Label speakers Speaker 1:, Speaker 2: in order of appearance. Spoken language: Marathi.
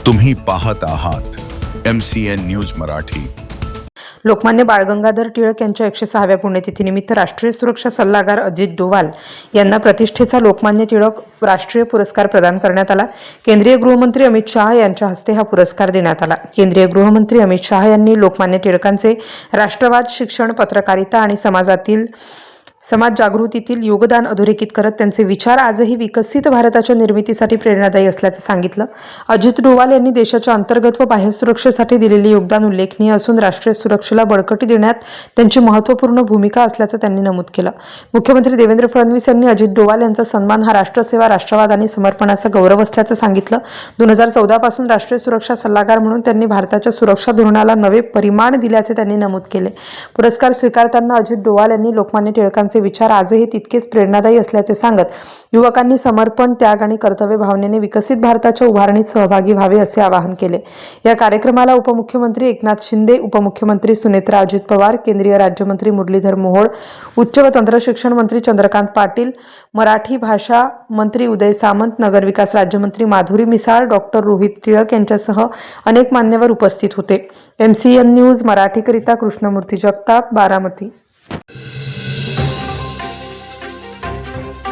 Speaker 1: तुम्ही पाहत आहात MCN न्यूज मराठी।
Speaker 2: लोकमान्य बाळ गंगाधर टिळक यांच्या 106व्या पुण्यतिथीनिमित्त राष्ट्रीय सुरक्षा सल्लागार अजित डोवाल यांना प्रतिष्ठेचा लोकमान्य टिळक राष्ट्रीय पुरस्कार प्रदान करण्यात आला। केंद्रीय गृहमंत्री अमित शाह यांच्या हस्ते हा पुरस्कार देण्यात आला। केंद्रीय गृहमंत्री अमित शाह यांनी लोकमान्य टिळकांचे राष्ट्रवाद, शिक्षण, पत्रकारिता आणि समाज जागृतीतील योगदान अधोरेखित करत त्यांचे विचार आजही विकसित भारताच्या निर्मितीसाठी प्रेरणादायी असल्याचे सांगितलं। अजित डोवाल यांनी देशाच्या अंतर्गत व बाह्य सुरक्षेसाठी दिलेले योगदान उल्लेखनीय असून राष्ट्रीय सुरक्षेला बळकटी देण्यात त्यांची महत्त्वपूर्ण भूमिका असल्याचं त्यांनी नमूद केलं। मुख्यमंत्री देवेंद्र फडणवीस यांनी अजित डोवाल यांचा सन्मान हा राष्ट्रसेवा, राष्ट्रवाद आणि समर्पणाचा गौरव असल्याचं सांगितलं। 2014 पासून राष्ट्रीय सुरक्षा सल्लागार म्हणून त्यांनी भारताच्या सुरक्षा धोरणाला नवे परिमाण दिल्याचे त्यांनी नमूद केले। पुरस्कार स्वीकारताना अजित डोवाल यांनी लोकमान्य टिळकांचे विचार आजही तितकेच प्रेरणादायी असल्याचे सांगत युवकांनी समर्पण, त्याग आणि कर्तव्य भावनेने विकसित भारताच्या उभारणीत सहभागी व्हावे असे आवाहन केले। या कार्यक्रमाला उपमुख्यमंत्री एकनाथ शिंदे, उपमुख्यमंत्री सुनेत्रा अजित पवार, केंद्रीय राज्यमंत्री मुरलीधर मोहोळ, उच्च व तंत्र शिक्षण मंत्री चंद्रकांत पाटील, मराठी भाषा मंत्री उदय सामंत, नगरविकास राज्यमंत्री माधुरी मिसाळ, डॉक्टर रोहित टिळक यांच्यासह अनेक मान्यवर उपस्थित होते। MCN न्यूज मराठीकरिता कृष्णमूर्ती जगताप, बारामती।